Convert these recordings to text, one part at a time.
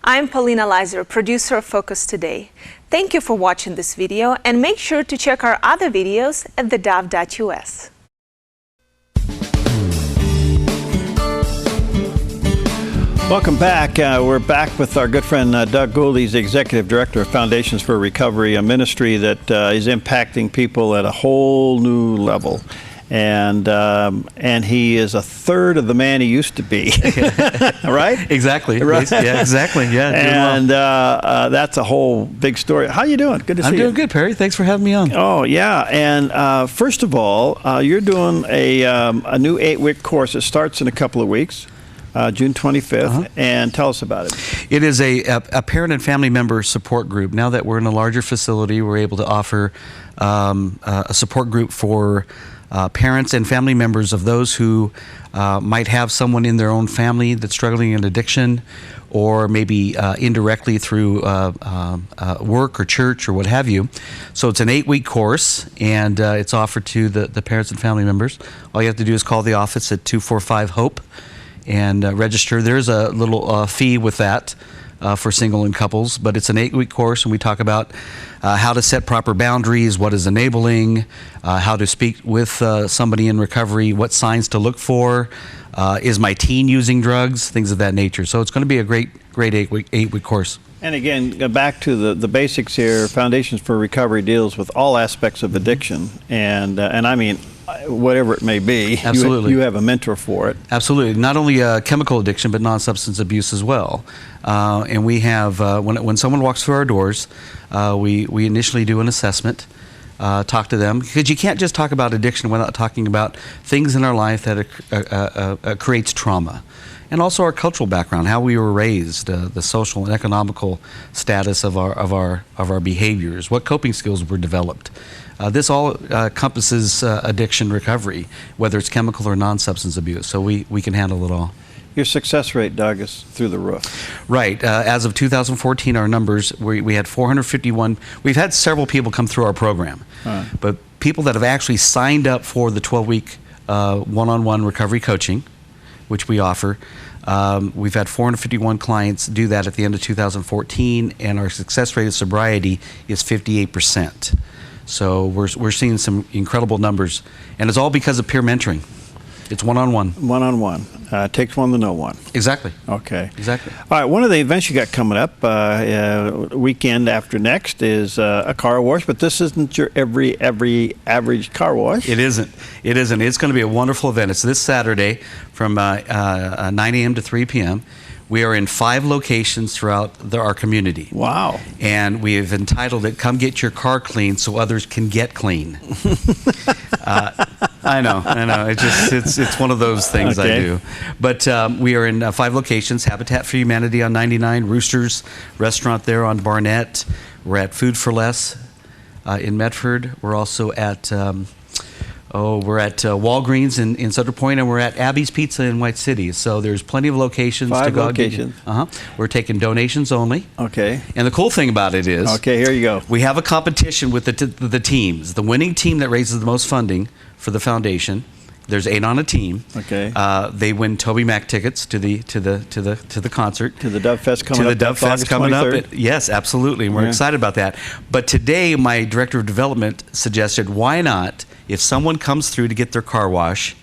I'm Paulina Leiser, producer of Focus Today. Thank you for watching this video, and make sure to check our other videos at theDove.us. Welcome back. We're back with our good friend Doug Gould. He's the Executive Director of Foundations for Recovery, a ministry that is impacting people at a whole new level. And he is a third of the man he used to be, right? Exactly. Right. Yeah, exactly. Yeah. And that's a whole big story. How you doing? Good to see you. I'm doing good, Perry. Thanks for having me on. Oh yeah. And first of all, you're doing a new 8-week course. It starts in a couple of weeks. June 25th, and tell us about it. It is a parent and family member support group. Now that we're in a larger facility, we're able to offer a support group for parents and family members of those who might have someone in their own family that's struggling in addiction, or maybe indirectly through work or church or what have you. So it's an 8-week course, and it's offered to the parents and family members. All you have to do is call the office at 245-HOPE and register. There's a little fee with that for single and couples, but it's an 8-week course, and we talk about how to set proper boundaries, what is enabling, how to speak with somebody in recovery, what signs to look for, is my teen using drugs, things of that nature. So it's going to be a great 8-week course. And again, back to the basics here. Foundations for Recovery deals with all aspects of addiction, and I mean, whatever it may be. Absolutely. You have a mentor for it. Absolutely. Not only chemical addiction, but non-substance abuse as well. And we have, when someone walks through our doors, we initially do an assessment, talk to them, because you can't just talk about addiction without talking about things in our life that creates trauma. And also our cultural background, how we were raised, the social and economical status of our behaviors, what coping skills were developed. This all encompasses addiction recovery, whether it's chemical or non-substance abuse, so we can handle it all. Your success rate, Doug, is through the roof. Right. As of 2014, our numbers, we had 451. We've had several people come through our program, but people that have actually signed up for the 12-week one-on-one recovery coaching, which we offer. We've had 451 clients do that at the end of 2014, and our success rate of sobriety is 58%. So we're seeing some incredible numbers, and it's all because of peer mentoring. It's one-on-one. One-on-one. Takes one to know one. Exactly. Okay. Exactly. All right, one of the events you got coming up weekend after next is a car wash, but this isn't your every average car wash. It isn't. It isn't. It's going to be a wonderful event. It's this Saturday from 9 a.m. to 3 p.m. We are in 5 locations throughout our community. Wow. And we have entitled it, Come Get Your Car Clean So Others Can Get Clean. I know. It's one of those things I do. But we are in 5 locations: Habitat for Humanity on 99, Roosters Restaurant there on Barnett. We're at Food for Less in Medford. We're also at Walgreens in Central Point, and we're at Abby's Pizza in White City. So there's plenty of locations to go. 5 locations. We're taking donations only. Okay. And the cool thing about it is, here you go. We have a competition with the teams. The winning team that raises the most funding for the foundation. There's 8 on a team. Okay. They win Toby Mac tickets to the concert. To the Dove Fest coming up. To the Dove Fest coming up. Yes, absolutely. And we're excited about that. But today, my director of development suggested, why not, if someone comes through to get their car wash,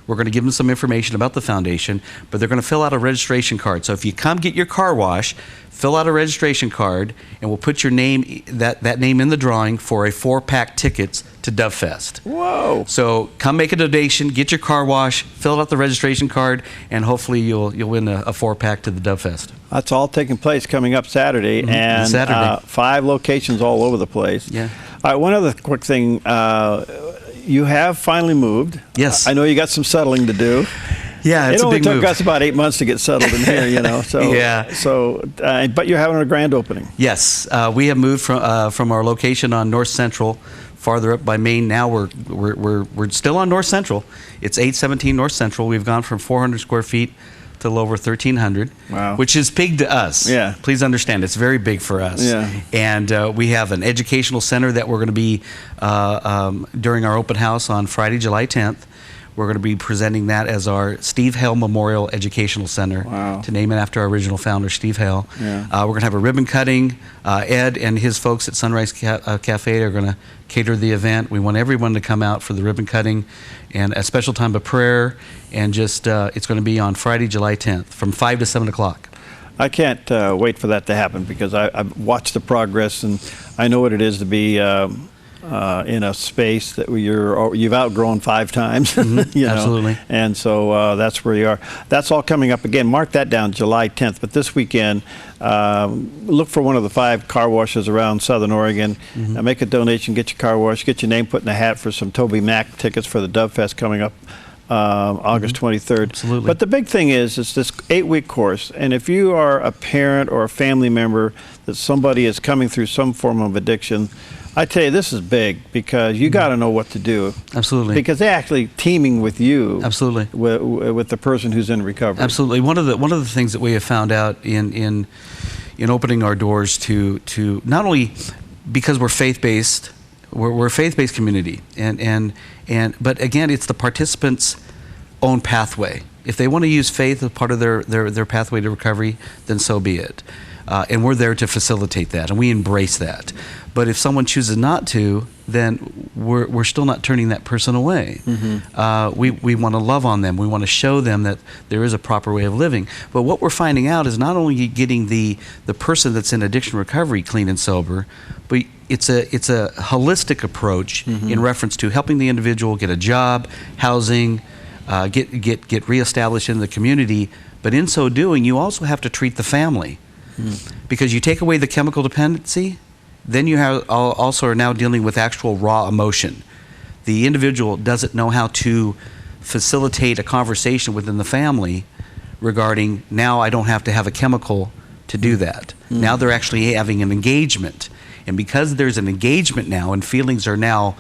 we're going to give them some information about the foundation, but they're going to fill out a registration card. So if you come get your car wash, fill out a registration card, and we'll put your name, that name in the drawing for a 4-pack tickets to Dove Fest. Whoa! So come make a donation, get your car wash, fill out the registration card, and hopefully you'll win a 4-pack to the Dove Fest. That's all taking place coming up Saturday, and Saturday. 5 locations all over the place. Yeah. All right, one other quick thing. You have finally moved. Yes. I know you got some settling to do. Yeah, it's a big move. It only took us about 8 months to get settled in here, you know. So, yeah. So, but you're having a grand opening. Yes, we have moved from our location on North Central, farther up by Maine. Now we're still on North Central. It's 817 North Central. We've gone from 400 square feet to a little over 1,300. Wow. Which is big to us. Yeah. Please understand, it's very big for us. Yeah. And we have an educational center that we're going to be during our open house on Friday, July 10th. We're going to be presenting that as our Steve Hale Memorial Educational Center, to name it after our original founder, Steve Hale. Yeah. We're going to have a ribbon cutting. Ed and his folks at Sunrise Cafe are going to cater the event. We want everyone to come out for the ribbon cutting and a special time of prayer. And just it's going to be on Friday, July 10th from 5 to 7 o'clock. I can't wait for that to happen, because I've watched the progress, and I know what it is to be in a space that you've outgrown 5 times. You know? Absolutely. And so that's where you are. That's all coming up again. Mark that down, July 10th. But this weekend, look for one of the 5 car washes around Southern Oregon. Make a donation, get your car washed, get your name put in a hat for some Toby Mac tickets for the Dove Fest coming up August 23rd. Absolutely. But the big thing is, it's this 8-week course, and if you are a parent or a family member that somebody is coming through some form of addiction, I tell you, this is big, because you got to know what to do. Absolutely. Because they're actually teaming with you. Absolutely. With the person who's in recovery. Absolutely. One of the things that we have found out in opening our doors to not only because we're faith-based, we're a faith-based community, but again, it's the participants' own pathway. If they want to use faith as part of their pathway to recovery, then so be it. And we're there to facilitate that, and we embrace that. But if someone chooses not to, then we're still not turning that person away. We want to love on them. We want to show them that there is a proper way of living. But what we're finding out is not only getting the person that's in addiction recovery clean and sober, but it's a holistic approach in reference to helping the individual get a job, housing, get reestablished in the community. But in so doing, you also have to treat the family. Because you take away the chemical dependency, then you also are now dealing with actual raw emotion. The individual doesn't know how to facilitate a conversation within the family regarding, now I don't have to have a chemical to do that. Now they're actually having an engagement. And because there's an engagement now and feelings are now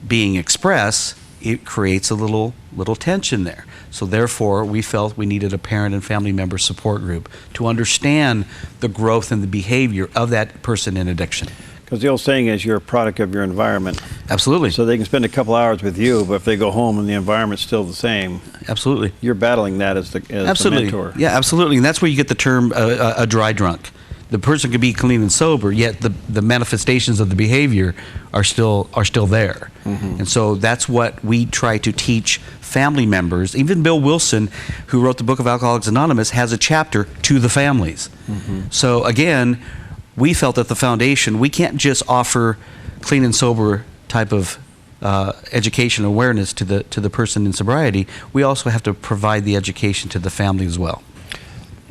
being expressed, it creates a little tension there. So therefore, we felt we needed a parent and family member support group to understand the growth and the behavior of that person in addiction. Because the old saying is, you're a product of your environment. Absolutely. So they can spend a couple hours with you, but if they go home and the environment's still the same, absolutely, you're battling that as the mentor. Yeah, absolutely. And that's where you get the term a dry drunk. The person could be clean and sober, yet the manifestations of the behavior are still there. And so that's what we try to teach family members. Even Bill Wilson, who wrote the book of Alcoholics Anonymous, has a chapter to the families. So again, we felt at the foundation, we can't just offer clean and sober type of education awareness to the person in sobriety. We also have to provide the education to the family as well.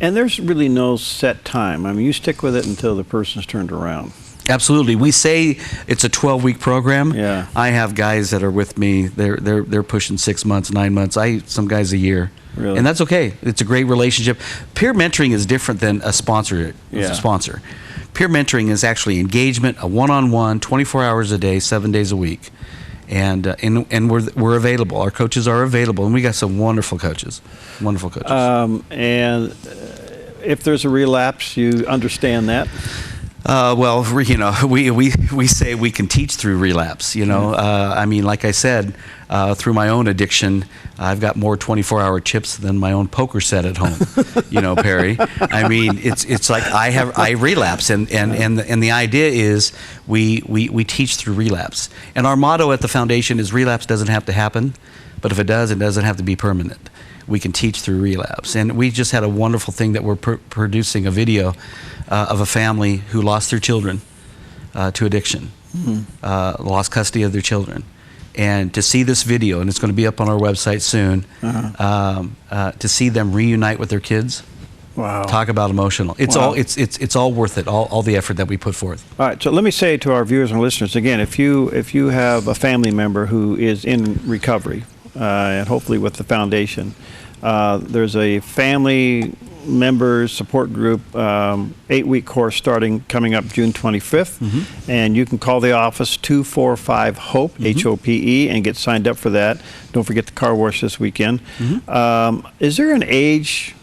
And there's really no set time. I mean, you stick with it until the person's turned around. Absolutely. We say it's a 12-week program. Yeah. I have guys that are with me. They're pushing 6 months, 9 months. Some guys a year. Really? And that's okay. It's a great relationship. Peer mentoring is different than a sponsor. Yeah. Peer mentoring is actually engagement, a one-on-one, 24 hours a day, 7 days a week. And we're available. Our coaches are available, and we got some wonderful coaches. Wonderful coaches. And if there's a relapse, you understand that? Well, you know, we say we can teach through relapse. You know, I mean, like I said, through my own addiction, I've got more 24-hour chips than my own poker set at home. You know, Perry. I mean, it's like I relapse, and the idea is we teach through relapse. And our motto at the foundation is relapse doesn't have to happen, but if it does, it doesn't have to be permanent. We can teach through relapse. And we just had a wonderful thing that we're producing a video of a family who lost their children to addiction, lost custody of their children. And to see this video, and it's going to be up on our website soon, to see them reunite with their kids, wow! Talk about emotional. It's wow. it's all worth it. All the effort that we put forth. All right. So let me say to our viewers and listeners again: if you have a family member who is in recovery, and hopefully with the foundation, there's a family members support group 8-week course coming up June 25th, and you can call the office 245-HOPE HOPE and get signed up for that. Don't forget the car wash this weekend. Is there an age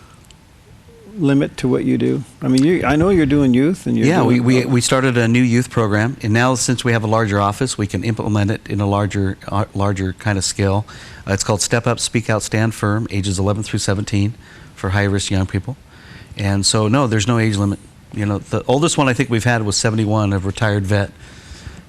limit to what you do? I mean, I know you're doing youth, and we started a new youth program, and now since we have a larger office, we can implement it in a larger kind of scale. It's called Step Up, Speak Out, Stand Firm, ages 11 through 17, for high-risk young people. And so, no, there's no age limit. You know, the oldest one I think we've had was 71, a retired vet,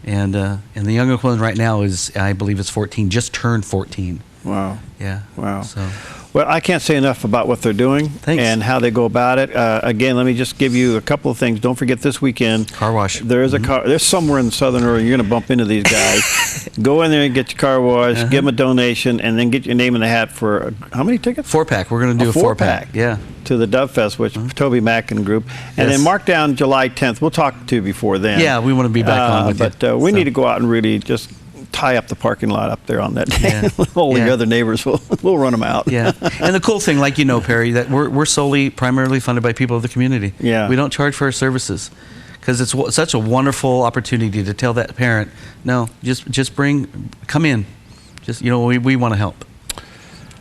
and the youngest one right now is, I believe, it's 14, just turned 14. Wow. Yeah. Wow. So. Well, I can't say enough about what they're doing. Thanks. And how they go about it. Again, let me just give you a couple of things. Don't forget this weekend. Car wash. There is a car. There's somewhere in the southern area you're going to bump into these guys. Go in there and get your car washed, give them a donation, and then get your name in the hat for how many tickets? 4-pack. We're going to do a 4-pack. Yeah. To the Dove Fest, which Toby Mack and group. And then mark down July 10th. We'll talk to you before then. Yeah, we want to be back on with you. But we need to go out and really just tie up the parking lot up there on that day. Yeah. All the other neighbors we'll run them out. Yeah. And the cool thing, like you know, Perry, that we're primarily funded by people of the community. Yeah. We don't charge for our services, because it's such a wonderful opportunity to tell that parent, no, just come in. Just, you know, we want to help.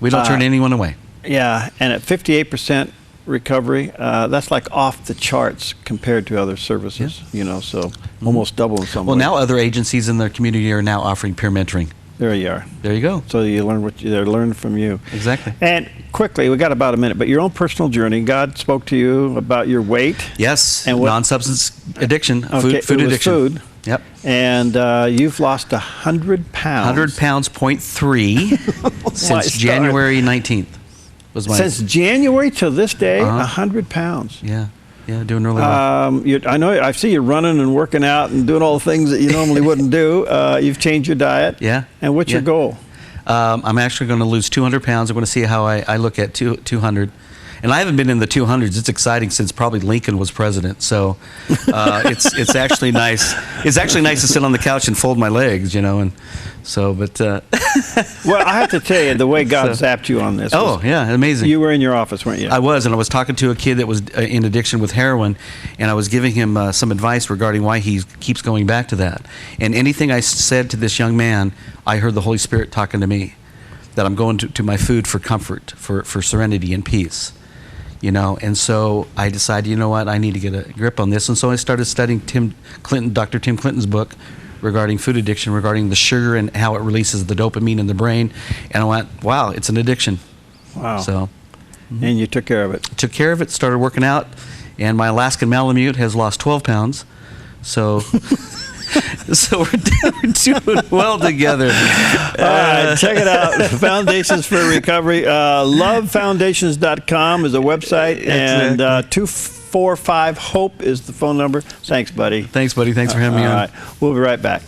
We don't turn anyone away. Yeah, and at 58% recovery, that's like off the charts compared to other services, you know, so almost double in some ways. Well, now other agencies in the community are now offering peer mentoring. There you are. There you go. So you learn what they're learning from you. Exactly. And quickly, we got about a minute, but your own personal journey, God spoke to you about your weight. Yes, and non-substance addiction, okay, food addiction. Food. Yep. And you've lost 100 pounds. 100 pounds, 0.3, since January 19th. Since January to this day, 100 pounds. Yeah, doing really well. I know. I see you running and working out and doing all the things that you normally wouldn't do. You've changed your diet. Yeah. And what's your goal? I'm actually going to lose 200 pounds. I'm going to see how I look at 200. And I haven't been in the 200s. It's exciting since probably Lincoln was president. So it's actually nice. It's actually nice to sit on the couch and fold my legs, you know. And so, but well, I have to tell you, the way God zapped you on this. Oh, yeah, amazing. You were in your office, weren't you? I was, and I was talking to a kid that was in addiction with heroin, and I was giving him some advice regarding why he keeps going back to that. And anything I said to this young man, I heard the Holy Spirit talking to me, that I'm going to my food for comfort, for serenity and peace. You know, and so I decided, you know what, I need to get a grip on this. And so I started studying Dr. Tim Clinton's book regarding food addiction, regarding the sugar and how it releases the dopamine in the brain. And I went, wow, it's an addiction. Wow. So, and you took care of it. Took care of it, started working out, and my Alaskan Malamute has lost 12 pounds. So... So we're doing well together. All right, check it out. Foundations for Recovery. Lovefoundations.com is a website, and 245-HOPE is the phone number. Thanks, buddy. Thanks, buddy. Thanks for having me on. All right, we'll be right back.